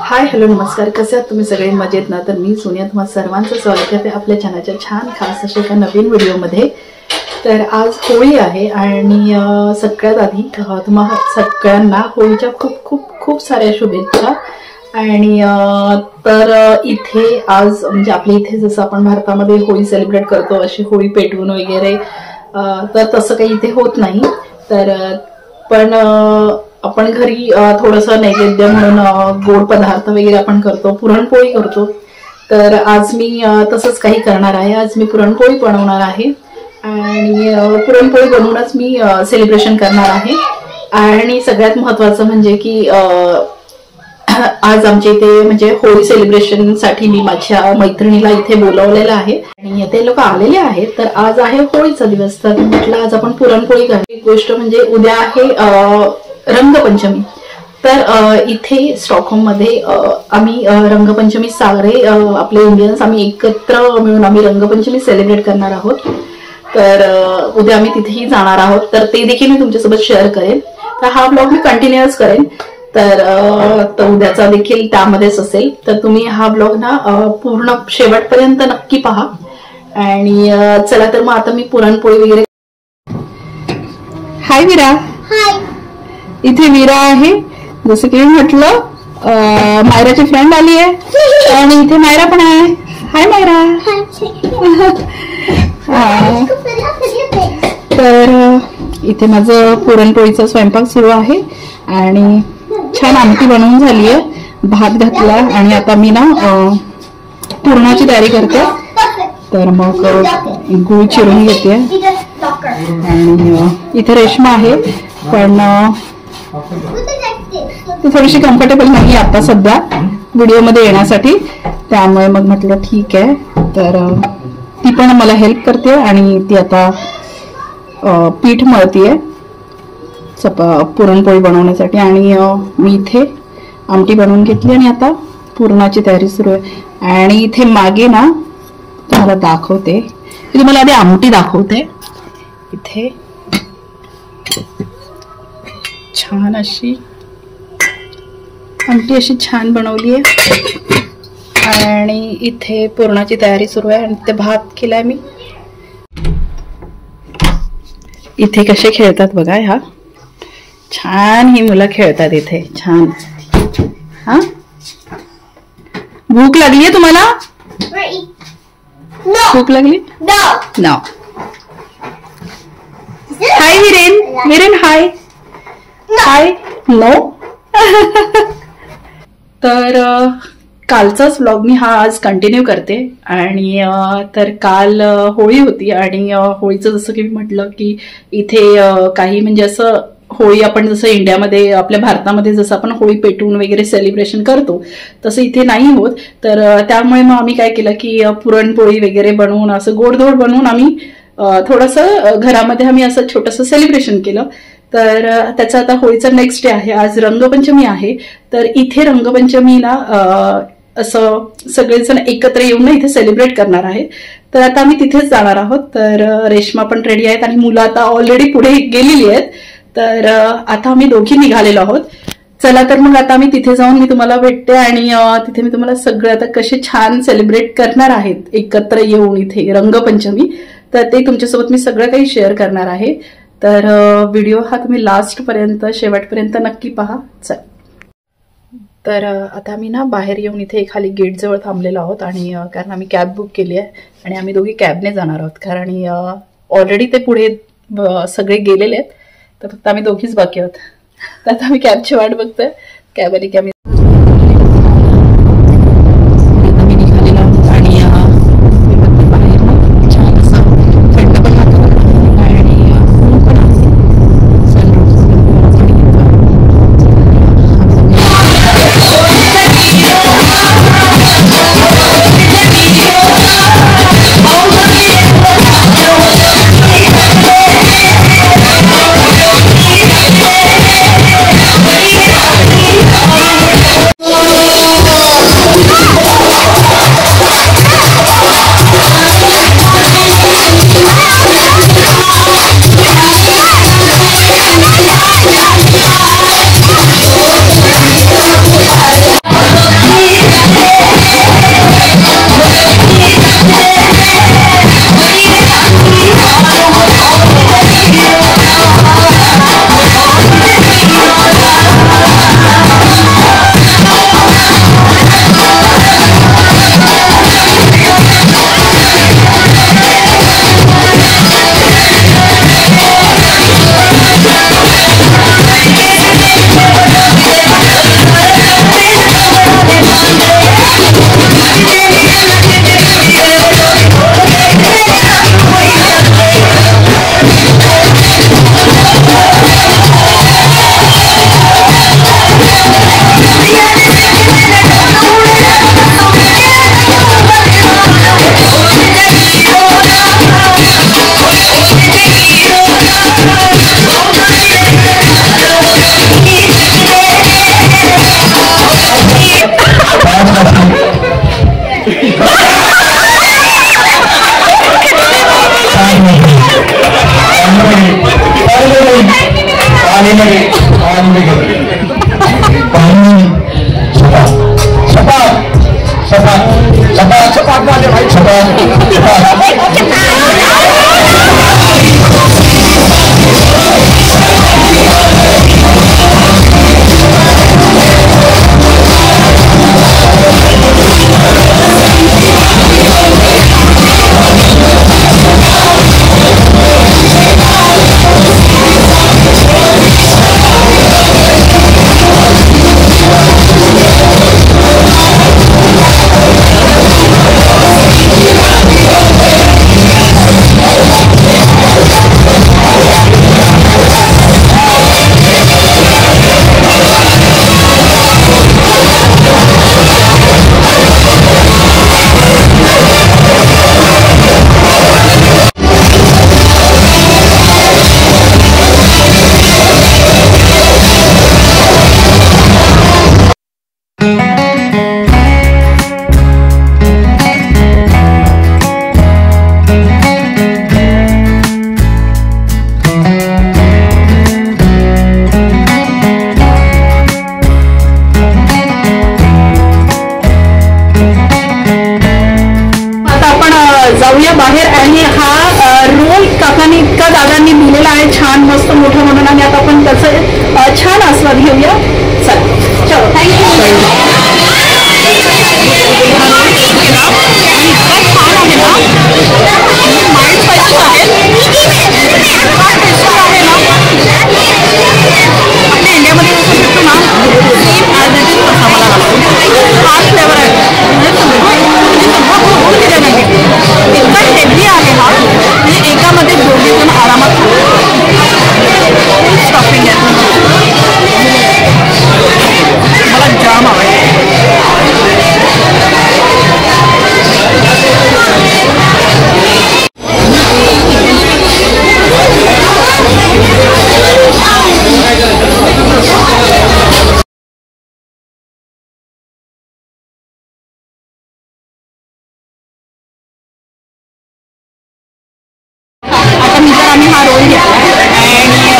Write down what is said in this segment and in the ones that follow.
Hi hello नमस्कार, कसे आहात तुम्ही सगळे? मजेत ना? तर मी सोनिया तुम्हा सर्वांचं स्वागत करते आपल्या चॅनलच्या छान खास अशा एका नवीन व्हिडिओमध्ये। तर आज होळी आहे आणि सगळ्यात आधी तुम्हा सगळ्यांना होळीच्या खूप खूप खूप साऱ्या शुभेच्छा। आणि तर इथे आज म्हणजे आपल्या इथे जसं आपण भारतामध्ये होळी सेलिब्रेट करतो अशी होळी पेटवून वगैरे तर तसं काही इथे होत नाही। तर पण आपण घरी थोडंसं नैवेद्य म्हणून गोड पदार्थ वगैरे आपण करतो, पुरणपोळी करतो। तर आज मी तसंच काही करणार आहे। आज मी पुरणपोळी बनवणार आहे आणि पुरणपोळी बनवूनच मी सेलिब्रेशन करणार आहे। आणि सगळ्यात महत्त्वाचं म्हणजे की आज आमच्या इथे म्हणजे होळी सेलिब्रेशन साठी मी माझ्या मैत्रिणीला इथे बोलवलेलं आहे आणि ते लोक आलेले आहेत। तर आज आहे होळीचा दिवस, तर म्हटलं आज आपण पुरणपोळी करू। एक गोष्ट म्हणजे उद्या आहे रंगपंचमी। तर इथे स्टॉकहोम मध्ये आम्ही रंगपंचमी सारे आपले इंडियन्स आम्ही एकत्र मिळून आम्ही रंगपंचमी सेलिब्रेट करणार आहोत। तर उद्या आम्ही तिथेही जाणार आहोत, तर ते देखील मी तुमच्यासोबत शेअर करेन। तर हा ब्लॉग मी कंटिन्यूअस करेन, तर उद्याचा देखील त्यामध्येच असेल। तर तुम्ही हा ब्लॉग ना पूर्ण शेवटपर्यंत नक्की पहा। आणि चला तर मग आता मी पुरणपोळी वगैरे। हाय वीरा। हाय। इथे वीरा आहे, जसं की म्हटलं मायराची फ्रेंड आली आहे आणि इथे मायरा पण आहे। हाय मायरा। तर इथे माझं पुरणपोळीचा स्वयंपाक सुरू आहे आणि छान आमटी बनवून झाली आहे, भात घातला आणि आता मी ना पुरणाची तयारी करते। तर मग गूळ चिरून घेते आणि इथे रेश्मा आहे, पण ती थोडीशी कम्फर्टेबल नाही आता सध्या व्हिडिओमध्ये येण्यासाठी, त्यामुळे मग म्हटलं ठीक आहे। तर ती पण मला हेल्प करते आणि ती आता पीठ मळतीये पुरणपोळी बनवण्यासाठी आणि मी इथे आमटी बनवून घेतली आणि आता पुरणाची तयारी सुरू आहे। आणि इथे मागे ना तुम्हाला दाखवते, मी तुम्हाला आधी आमटी दाखवते। इथे छान अशी आमटी अशी छान बनवली आहे आणि इथे पुरणाची तयारी सुरू आहे आणि ते भात केलाय मी। इथे कसे खेळतात बघा, ह्या छान ही मुलं खेळतात इथे छान। हा, भूक लागलीये तुम्हाला? भूक लागली? No. Hi Viren, Viren hi. Hi no. तर कालचाच व्लॉग मी हा आज कंटिन्यू करते। आणि तर काल होळी होती आणि होळीचं जसं की मी म्हटलं की इथे काही म्हणजे असं होळी आपण जसं इंडियामध्ये आपल्या भारतामध्ये जसं आपण होळी पेटवून वगैरे सेलिब्रेशन करतो तसं इथे नाही होत। तर त्यामुळे मग आम्ही काय केलं की पुरणपोळी वगैरे बनवून असं गोडधोड बनवून आम्ही थोडंसं घरामध्ये आम्ही असं छोटंसं सेलिब्रेशन केलं। तर त्याचा आता होळीचा नेक्स्ट डे आहे, आज रंगपंचमी आहे। तर इथे रंगपंचमीला असं सगळेजण एकत्र येऊन ना इथे सेलिब्रेट करणार आहे। तर आता आम्ही तिथेच जाणार आहोत। तर रेश्मा पण रेडी आहेत आणि मुलं आता ऑलरेडी पुढे गेलेली आहेत। तर आता आम्ही दोघी निघालेलो आहोत। चला तर मग आता आम्ही तिथे जाऊन मी तुम्हाला भेटते आणि तिथे मी तुम्हाला सगळं आता कसे छान सेलिब्रेट करणार आहेत एकत्र येऊन इथे रंगपंचमी, तर ते तुमच्यासोबत मी सगळं काही शेअर करणार आहे। तर व्हिडिओ हा तुम्ही लास्ट पर्यंत शेवटपर्यंत नक्की पहा। चल तर आता आम्ही ना बाहेर येऊन इथे खाली गेट जवळ थांबलेलो आहोत आणि कारण आम्ही कॅब बुक केली आहे आणि आम्ही दोघी कॅबने जाणार आहोत, कारण ऑलरेडी ते पुढे सगळे गेलेले आहेत, तर फक्त आम्ही दोघीच बाकी आहोत। तर आता आम्ही कॅबची वाट बघतोय, कॅब आली की आम्ही जाऊया बाहेर आणि हा रोल काकांनी इतका दादांनी दिलेला आहे छान मस्त मोठं म्हणून आणि आता आपण त्याचं छान आस्वाद घेऊया. चलो थँक्यू. आम्ही हा रोल घेतला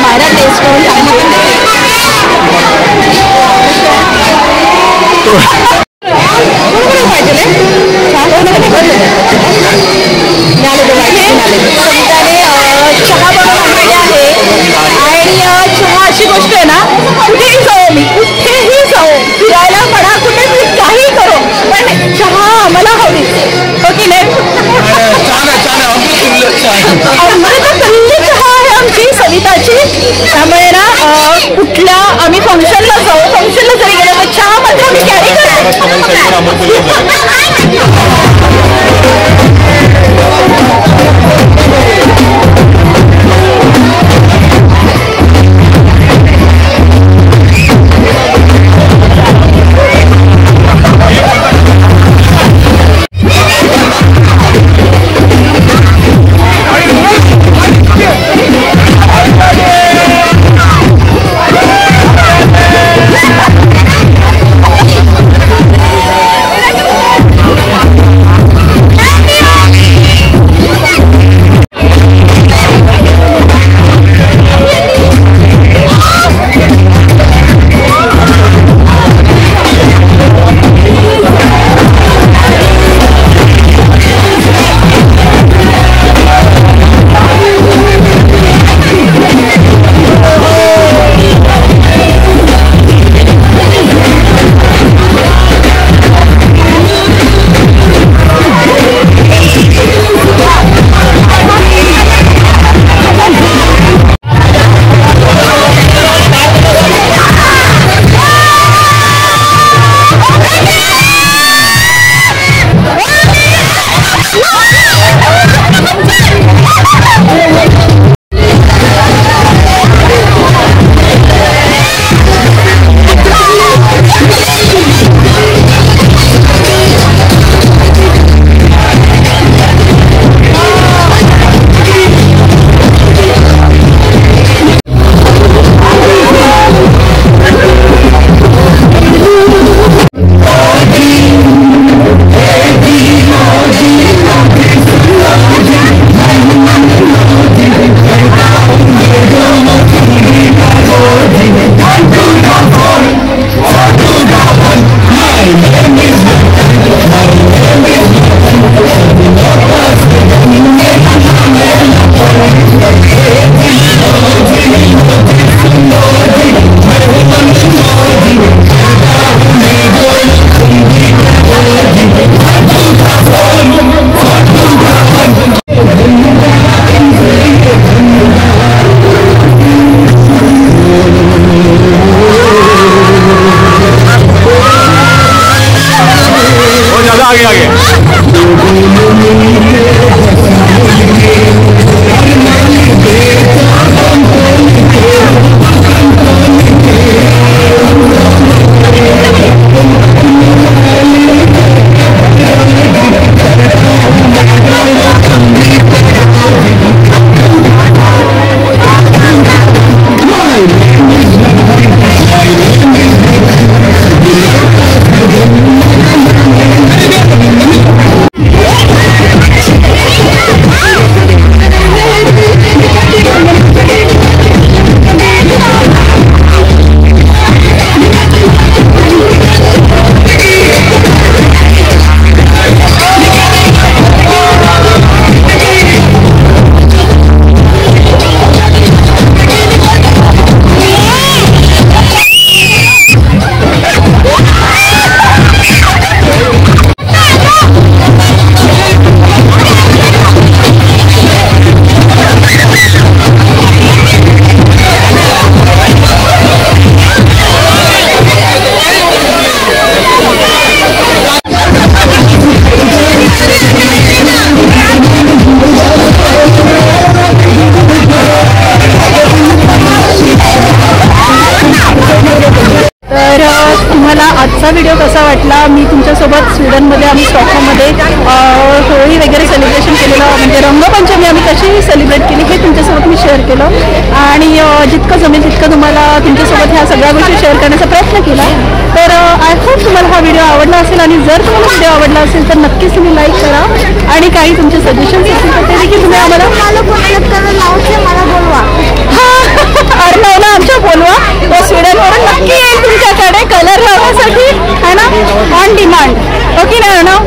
मायरा टेस्ट करून अशी गोष्ट आहे ना कुठेही जाऊ मी कुठेही जाऊ फिरायला म्हणा कुठे मी काही करू पण चहा आम्हाला हवी हो की नाही. पहिली चहा आहे आमची सविताची त्यामुळे ना कुठल्या आम्ही फंक्शनला जाऊ फंक्शनला जरी गेलो तर चहा मात्र आम्ही कॅरी करतो. आजचा व्हिडिओ कसा वाटला. मी तुमच्यासोबत स्वीडनमध्ये आम्ही स्टॉकहोममध्ये होळी वगैरे सेलिब्रेशन केलेलं, म्हणजे रंगपंचमी आम्ही कशी सेलिब्रेट केली हे तुमच्यासोबत मी शेअर केलं. आणि जितकं जमेल तितकं तुम्हाला तुमच्यासोबत ह्या सगळ्या गोष्टी शेअर करण्याचा प्रयत्न केला. तर आय होप तुम्हाला हा व्हिडिओ आवडला असेल. आणि जर तुम्हाला व्हिडिओ आवडला असेल तर नक्कीच तुम्ही लाईक करा. आणि काही तुमचे सजेशन्स असतील तर ते देखील तुम्ही आम्हाला बोलवा. अर्णवला आमच्या बोलवा. तो स्वीडनवरून नक्की येईल तुमच्याकडे कलर लावण्यासाठी, है ना, ऑन डिमांड. ओके ना अर्णव?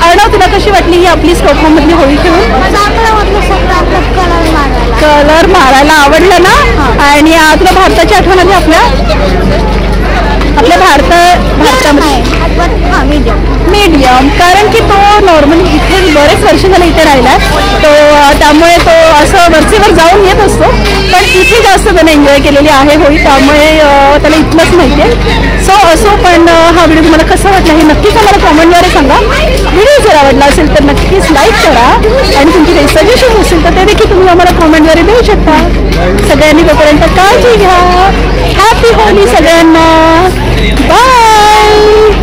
अर्णव तुला कशी वाटली ही आपली स्टॉकहोममधली होळी खेळून? कलर मारायला आवडलं ना. आणि तुला भारताची आठवण आली आपल्या भारतामध्ये मीडियम, कारण की तो नॉर्मली इथे बरेच वर्ष झाले इथे राहिला तो, त्यामुळे तो असं वरचेवर जाऊन येत असतो. पण इथे जास्त त्याने एन्जॉय केलेली आहे होळी, त्यामुळे त्याला इथलंच माहिती आहे. सो असो, पण हा व्हिडिओ तुम्हाला कसा वाटला हे नक्कीच आम्हाला कॉमेंटद्वारे सांगा. व्हिडिओ जर आवडला असेल तर नक्कीच लाईक करा. आणि तुमची काही सजेशन असेल तर ते देखील तुम्ही आम्हाला कॉमेंटद्वारे देऊ शकता. सगळ्यांनी तोपर्यंत काळजी घ्या. हॅपी होळी सगळ्यांना. बाय.